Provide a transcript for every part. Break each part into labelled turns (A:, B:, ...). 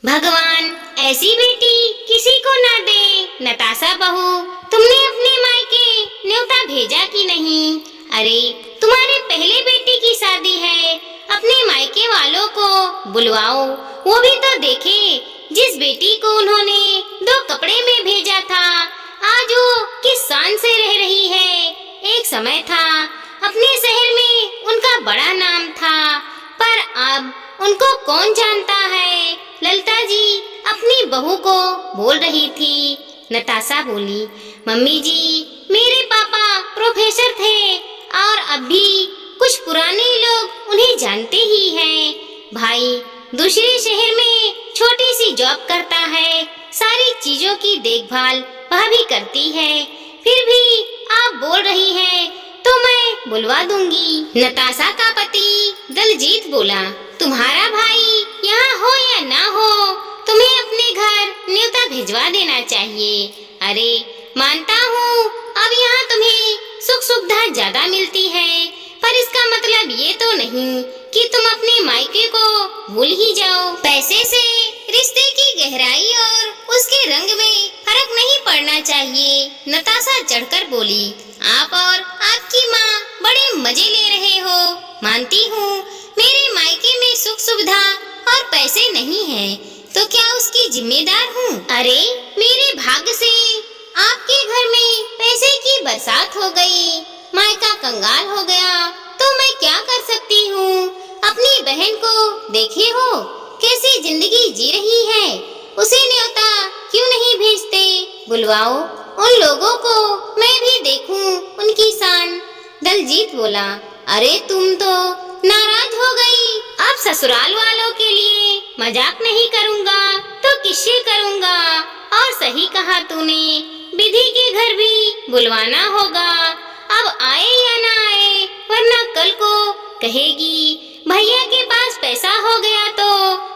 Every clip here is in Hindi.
A: भगवान ऐसी बेटी किसी को ना दे। नताशा बहू, तुमने अपने मायके न्योता भेजा कि नहीं? अरे तुम्हारे पहले बेटी की शादी है, अपने मायके वालों को बुलवाओ, वो भी तो देखे। जिस बेटी को उन्होंने 2 कपड़े में भेजा था, आज वो किस शान से रह रही है। एक समय था अपने शहर में उनका बड़ा नाम था, पर अब उनको कौन जानता है। ललिता जी अपनी बहू को बोल रही थी। नताशा बोली, मम्मी जी, मेरे पापा प्रोफेसर थे और अब भी कुछ पुराने लोग उन्हें जानते ही हैं। भाई दूसरे शहर में छोटी सी जॉब करता है, सारी चीजों की देखभाल वह भी करती है। फिर भी आप बोल रही हैं तो मैं बुलवा दूंगी। नताशा का पति दलजीत बोला, तुम्हारा भाई यहाँ हो या ना हो, तुम्हें अपने घर न्योता भिजवा देना चाहिए। अरे मानता हूँ अब यहाँ तुम्हें सुख सुविधा ज्यादा मिलती है, पर इसका मतलब ये तो नहीं कि तुम अपने मायके को भूल ही जाओ। पैसे से रिश्ते की गहराई और उसके रंग में फर्क नहीं पड़ना चाहिए। नताशा चढ़कर बोली, आप और आपकी माँ बड़े मजे ले रहे हो। मानती हूँ मेरे मायके में सुख सुविधा और पैसे नहीं है, तो क्या उसकी जिम्मेदार हूँ? अरे मेरे भाग्य से आपके घर में पैसे की बरसात हो गई, मायका कंगाल हो गया, तो मैं क्या कर सकती हूँ? अपनी बहन को देखे हो कैसी जिंदगी जी रही है, उसे न्योता क्यों नहीं भेजते? बुलवाओ उन लोगों को, मैं भी देखूं उनकी शान। दलजीत बोला, अरे तुम तो नाराज हो गई। अब ससुराल वालों के लिए मजाक नहीं करूँगा तो किससे करूँगा? और सही कहा तूने, विधि के घर भी बुलवाना होगा। अब आए या ना आए, वरना कल को कहेगी भैया के पास पैसा हो गया तो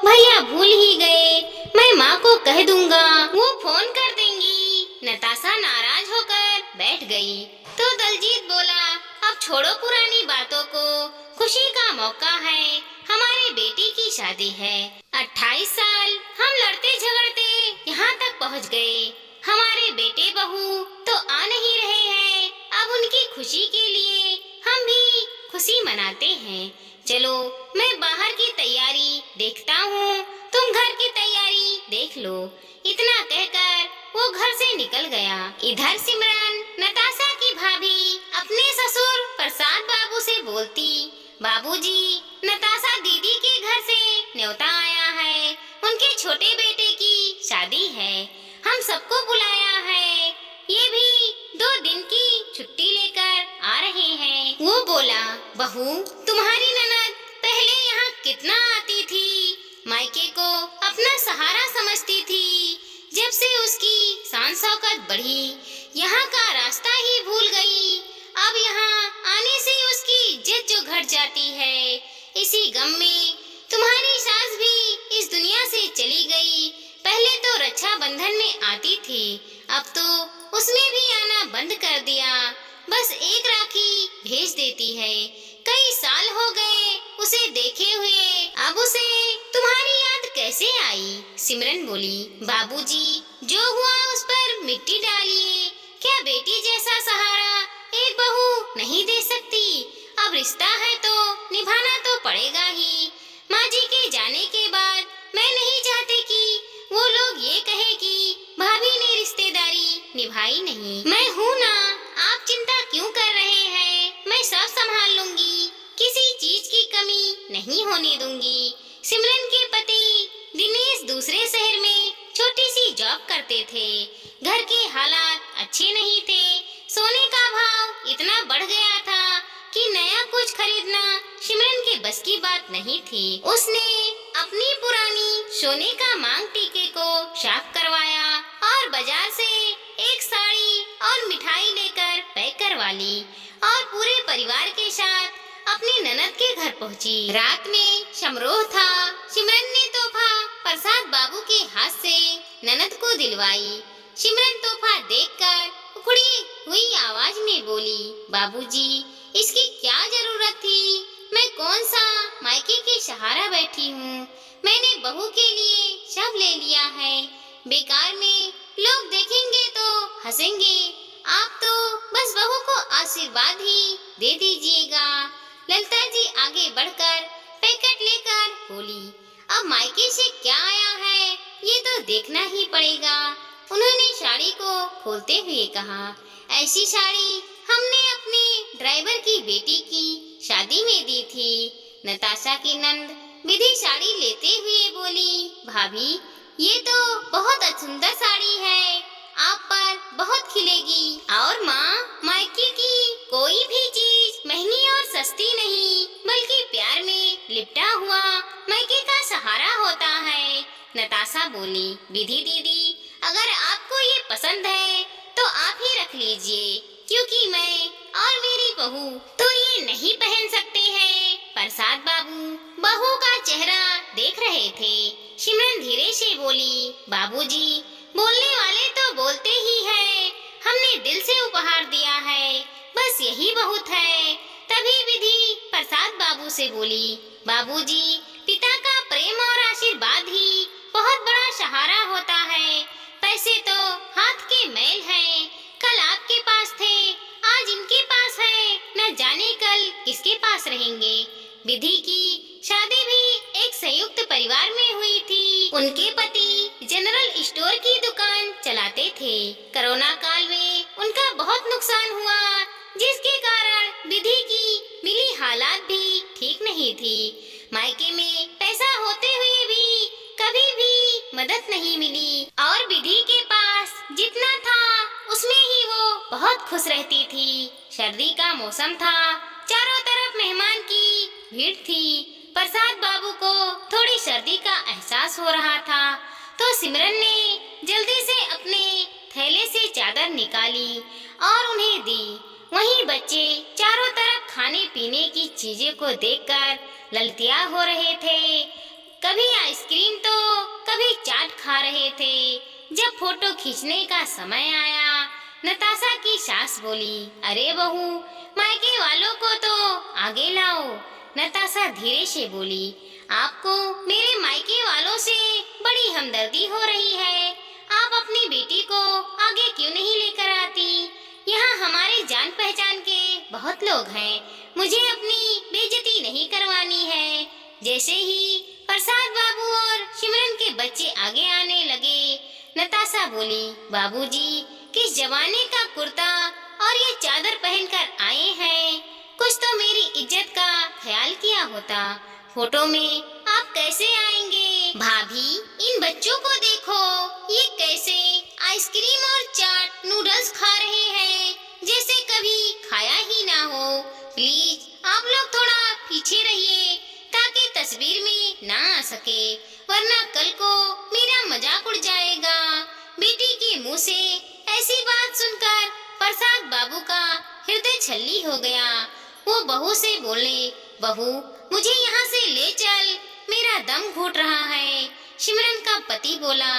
A: भैया भूल ही गए। मैं माँ को कह दूंगा, वो फोन कर देंगी। नताशा नाराज होकर बैठ गई तो दलजीत बोला, अब छोड़ो पुरानी बातों को, खुशी का मौका है, हमारे बेटी की शादी है। 28 साल हम लड़ते झगड़ते यहाँ तक पहुँच गए, हमारे बेटे बहू तो आ नहीं रहे हैं। अब उनकी खुशी के लिए हम भी खुशी मनाते हैं। चलो मैं बाहर की तैयारी देखता हूँ, तुम घर की तैयारी देख लो। इतना कहकर वो घर से निकल गया। इधर सिमरन नताशा की भाभी अपने ससुर प्रसाद बाबू से बोलती, बाबूजी, नताशा दीदी के घर से न्योता आया है, उनके छोटे बेटे की शादी है, हम सबको बुलाया है, ये भी 2 दिन की छुट्टी लेकर आ रहे हैं। वो बोला, बहू तुम्हारी ननद पहले यहाँ कितना आती थी, मायके को अपना सहारा समझती थी। जब से उसकी शान शौकत बढ़ी, यहाँ का रास्ता ही भूल गई। अब यहाँ आने से उसकी इज्जत जो घट जाती है, इसी गम में तुम्हारी सास भी इस दुनिया से चली गई। पहले तो रक्षाबंधन में आती थी, अब तो उसमें भी आना बंद कर दिया, बस एक राखी भेज देती है। कई साल हो गए उसे देखे हुए, अब उसे तुम्हारी याद कैसे आई? सिमरन बोली, बाबूजी, जो हुआ उस पर मिट्टी डालिए, क्या बेटी जैसा सहारा एक बहू नहीं दे सकती? अब रिश्ता है तो निभाना तो पड़ेगा ही। माँ जी के जाने के बाद मैं नहीं चाहती कि वो लोग ये कहे कि भाभी ने रिश्तेदारी निभाई नहीं। मैं हूँ ना, आप चिंता क्यों कर रहे हैं? मैं सब संभाल लूंगी, किसी चीज की कमी नहीं होने दूंगी। सिमरन के पति दिनेश दूसरे शहर में छोटी सी जॉब करते थे, घर के हालात अच्छे नहीं थे, सोने का भाव इतना बढ़ गया था कि नया कुछ खरीदना सिमरन के बस की बात नहीं थी। उसने अपनी पुरानी सोने का मांग टीके को साफ करवाया और बाजार से एक साड़ी और मिठाई लेकर पैक करवा ली और पूरे परिवार के साथ अपनी ननद के घर पहुंची। रात में समारोह था। सिमरन ने तोहफा प्रसाद बाबू के हाथ से ननद को दिलवाई। सिमरन तोहफा देखकर उखड़ी हुई आवाज में बोली, बाबूजी, इसकी क्या जरूरत थी? मैं कौन सा मायके के सहारा बैठी हूँ, मैंने बहू के लिए सब ले लिया है। बेकार में लोग देखेंगे तो हंसेंगे। आप तो बस बहू को आशीर्वाद ही दे दीजिएगा। ललिता जी आगे बढ़कर पैकेट लेकर बोली, अब मायके से क्या आया है ये तो देखना ही पड़ेगा। उन्होंने साड़ी को खोलते हुए कहा, ऐसी साड़ी हमने अपने ड्राइवर की बेटी की शादी में दी थी। नताशा की नंद विधि साड़ी लेते हुए बोली, भाभी ये तो बहुत सुंदर साड़ी है, आप पर बहुत खिलेगी। और माँ, मायके की कोई भी चीज महंगी और सस्ती नहीं, बल्कि प्यार में लिपटा हुआ मायके का सहारा होता है। नताशा बोली, विधि दीदी अगर आपको ये पसंद है तो आप ही रख लीजिए, क्योंकि मैं और मेरी बहू तो ये नहीं पहन सकते हैं। प्रसाद बाबू बहू का चेहरा देख रहे थे। सिमरन धीरे से बोली, बाबूजी बोलने वाले तो बोलते ही हैं, हमने दिल से उपहार दिया है, बस यही बहुत है। तभी विधि प्रसाद बाबू से बोली, बाबूजी पिता का प्रेम और आशीर्वाद ही बहुत बड़ा सहारा होता है। पैसे तो हाथ के मैल हैं, कल आपके पास थे, आज इनके पास है, न जाने कल किसके पास रहेंगे। विधि की शादी भी एक संयुक्त परिवार में हुई थी। उनके पति जनरल स्टोर की दुकान चलाते थे। कोरोना काल में उनका बहुत नुकसान हुआ, जिसके कारण विधि की मिली हालात भी ठीक नहीं थी। मायके में पैसा होते हुए भी कभी भी मदद नहीं मिली, और विधि के पास जितना था उसमें ही वो बहुत खुश रहती थी। सर्दी का मौसम था, चारों तरफ मेहमान की भीड़ थी। प्रसाद बाबू को थोड़ी सर्दी का एहसास हो रहा था, तो सिमरन ने जल्दी से अपने थैले से चादर निकाली और उन्हें दी। वहीं बच्चे चारों तरफ खाने पीने की चीजें को देखकर ललतिया हो रहे थे। कभी आइसक्रीम तो कभी चाट खा रहे थे। जब फोटो खींचने का समय आया, नताशा की सास बोली, अरे बहू मायके वालों को तो आगे लाओ। नताशा धीरे से बोली, आपको मेरे मायके वालों से बड़ी हमदर्दी हो रही है, आप अपनी बेटी को आगे क्यों नहीं लेकर आती। यहाँ हमारे जान पहचान के बहुत लोग हैं, मुझे अपनी बेइज्जती नहीं करवानी है। जैसे ही प्रसाद बाबू और सिमरन के बच्चे आगे आने लगे, नताशा बोली, बाबूजी किस जमाने का कुर्ता और ये चादर पहनकर आए हैं, कुछ तो मेरी इज्जत का ख्याल किया होता। फोटो में आप कैसे आएंगे। भाभी इन बच्चों को देखो, ये कैसे आइसक्रीम और चाट नूडल्स खा रहे हैं, जैसे कभी खाया ही ना हो। प्लीज आप लोग थोड़ा पीछे रहिए, ताकि तस्वीर में ना आ सके, वरना कल को मेरा मजाक उड़ जाएगा। बेटी के मुंह से ऐसी बात सुनकर प्रसाद बाबू का हृदय छल्ली हो गया। वो बहू से बोले, बहू मुझे यहाँ से ले चल, मेरा दम घुट रहा है। सिमरन का पति बोला,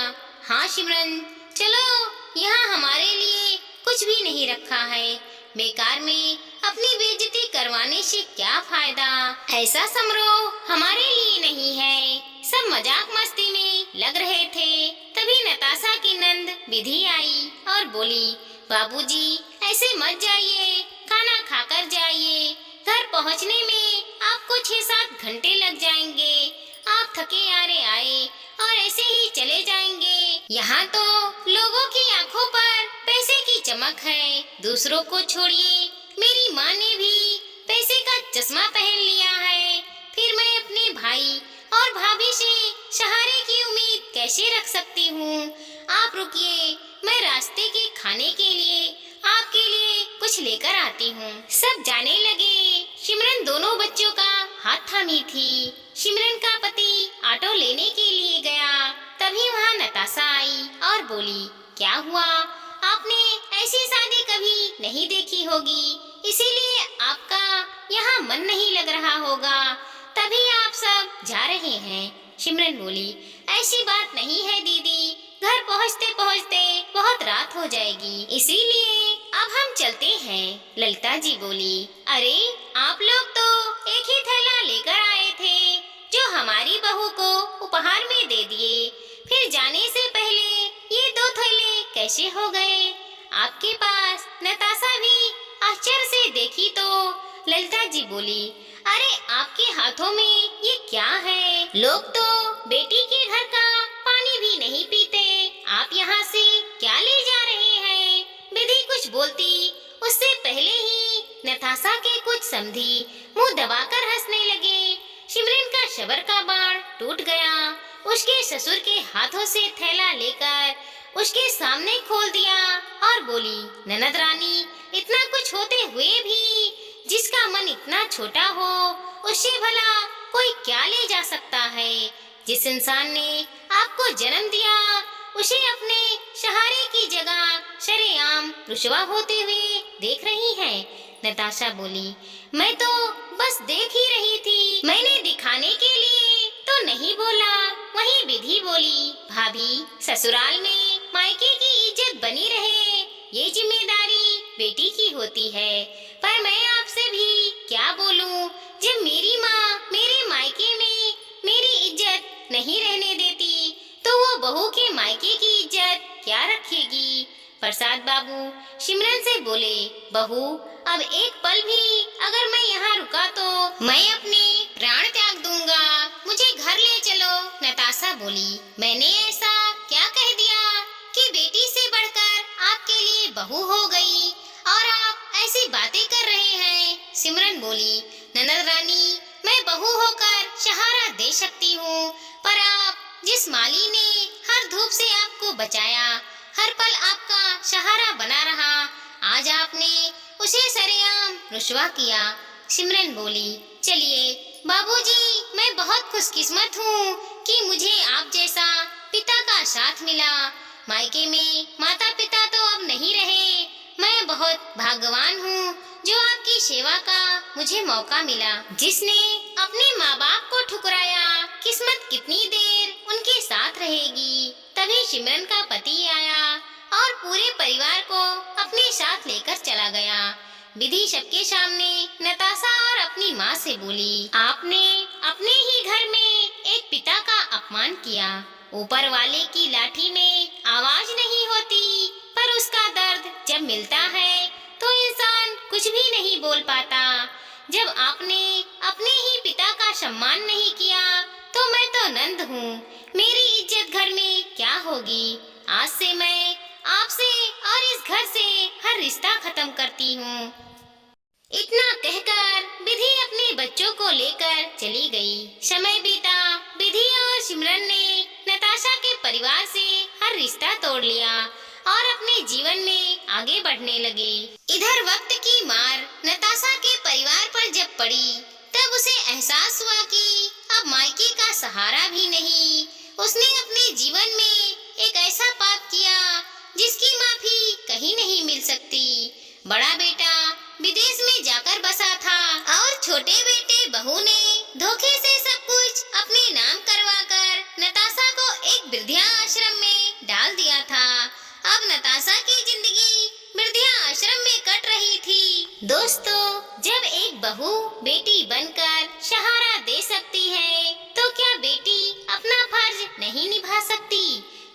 A: हाँ सिमरन चलो, यहाँ हमारे लिए कुछ भी नहीं रखा है, बेकार में अपनी बेइज्जती करवाने से क्या फायदा। ऐसा समारोह हमारे लिए नहीं है। सब मजाक मस्ती में लग रहे थे। तभी नताशा की नंद विधि आई और बोली, बाबूजी ऐसे मत जाइए, खाना खाकर जाइए, घर पहुंचने में आपको 6-7 घंटे लग जाएंगे। आप थके हारे आए और ऐसे ही चले जाएंगे। यहाँ तो लोगों की आंखों पर पैसे की चमक है। दूसरों को छोड़िए, मेरी माँ ने भी पैसे का चश्मा पहन लिया है, फिर मैं अपने भाई और भाभी से सहारे की उम्मीद कैसे रख सकती हूँ। आप रुकिए, मैं रास्ते के खाने के लिए आपके लिए कुछ लेकर आती हूँ। सब जाने लगे। सिमरन दोनों बच्चों का हाथ थामी थी। सिमरन का पति ऑटो लेने के लिए गया, तभी वहाँ नताशा आई और बोली, क्या हुआ, आपने ऐसी शादी कभी नहीं देखी होगी, इसीलिए आपका यहाँ मन नहीं लग रहा होगा, तभी आप सब जा रहे हैं। सिमरन बोली, ऐसी बात नहीं है दीदी, घर पहुँचते पहुँचते बहुत रात हो जाएगी, इसीलिए अब हम चलते हैं। ललिता जी बोली, अरे आप लोग तो एक ही थैला लेकर आए थे, जो हमारी बहू को उपहार में दे दिए, फिर मेरे जाने से पहले ये 2 थैले कैसे हो गए आपके पास? नताशा भी आश्चर्य से देखी तो ललिता जी बोली, अरे आपके हाथों में ये क्या है? लोग तो बेटी के घर का पानी भी नहीं पीते, आप यहाँ से क्या ले जा रहे हैं? विधि कुछ बोलती उससे पहले ही नताशा के कुछ समधी मुंह दबाकर हंसने लगे। सिमरन का शबर का बाण टूट गया। उसके ससुर के हाथों से थैला लेकर उसके सामने खोल दिया और बोली, ननद रानी, इतना कुछ होते हुए भी जिसका मन इतना छोटा हो उससे भला कोई क्या ले जा सकता है? जिस इंसान ने आपको जन्म दिया उसे अपने सहारे की जगह शरेआम रुसवा होते हुए देख रही है। नताशा बोली, मैं तो बस देख ही रही थी, मैंने दिखाने के लिए तो नहीं बोला। वहीं विधि बोली, भाभी, ससुराल में मायके की इज्जत बनी रहे ये जिम्मेदारी बेटी की होती है, पर मैं आपसे भी क्या बोलूं, जब मेरी माँ मेरे मायके में मेरी इज्जत नहीं रहने देती तो वो बहू के मायके की इज्जत क्या रखेगी? प्रसाद बाबू सिमरन से बोले, बहू, अब एक पल भी अगर मैं यहाँ रुका तो मैं अपने प्राण त्याग दूंगा, मुझे घर ले चलो। नताशा बोली, मैंने ऐसा क्या कह दिया कि बेटी से बढ़कर आपके लिए बहू हो गई और आप ऐसी बातें कर रहे हैं? सिमरन बोली, ननद रानी, मैं बहू होकर सहारा दे सकती हूँ, पर आप जिस माली ने हर धूप से आपको बचाया, हर पल आपका सहारा बना रहा, आज आपने उसे सरेआम रुसवा किया। सिमरन बोली, चलिए बाबूजी, मैं बहुत खुशकिस्मत हूँ कि मुझे आप जैसा पिता का साथ मिला। मायके में माता पिता तो अब नहीं रहे, मैं बहुत भाग्यवान हूँ जो आपकी सेवा का मुझे मौका मिला। जिसने अपने माँ बाप को ठुकराया, किस्मत कितनी देर उनके साथ रहेगी। तभी सिमरन का पति आया और पूरे परिवार को अपने साथ लेकर चला गया। विधि सबके सामने नताशा और अपनी माँ से बोली, आपने अपने ही घर में एक पिता का अपमान किया। ऊपर वाले की लाठी में आवाज नहीं होती, पर उसका दर्द जब मिलता है तो इंसान कुछ भी नहीं बोल पाता। जब आपने अपने ही पिता का सम्मान नहीं किया तो मैं तो नंद हूँ, मेरी इज्जत घर में क्या होगी? आज से मैं आपसे और इस घर से हर रिश्ता खत्म करती हूँ। इतना कहकर विधि अपने बच्चों को लेकर चली गई। समय बीता, विधि और सिमरन ने नताशा के परिवार से हर रिश्ता तोड़ लिया और अपने जीवन में आगे बढ़ने लगे। इधर वक्त की मार नताशा के परिवार पर जब पड़ी, तब उसे एहसास हुआ कि अब मायके का सहारा भी नहीं। उसने अपने जीवन में एक ऐसा पाप किया जिसकी माफी कहीं नहीं मिल सकती। बड़ा बेटा विदेश में जाकर बसा था और छोटे बेटे बहू ने धोखे से सब कुछ अपने नाम करवाकर नताशा को एक वृद्धा आश्रम में डाल दिया था। अब नताशा की जिंदगी वृद्धा आश्रम में कट रही थी। दोस्तों, जब एक बहू बेटी बनकर सहारा दे सकती है तो क्या बेटी अपना फर्ज नहीं निभा सकती?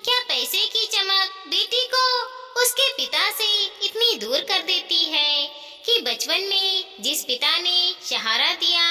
A: क्या पैसे की चमक बेटी को उसके पिता से इतनी दूर कर देती है कि बचपन में जिस पिता ने सहारा दिया,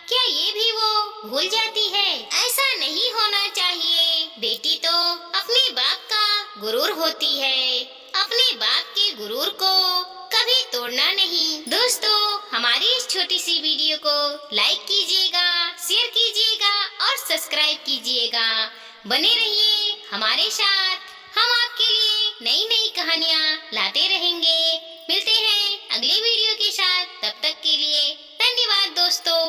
A: क्या ये भी वो भूल जाती है? ऐसा नहीं होना चाहिए। बेटी तो अपने बाप का गुरूर होती है, अपने बाप के गुरूर को कभी तोड़ना नहीं। दोस्तों, हमारी इस छोटी सी वीडियो को लाइक कीजिएगा, शेयर कीजिएगा और सब्सक्राइब कीजिएगा। बने रहिए हमारे साथ, हम आपके लिए नई नई कहानियाँ लाते रहेंगे। मिलते हैं अगले वीडियो के साथ, तब तक के लिए धन्यवाद दोस्तों।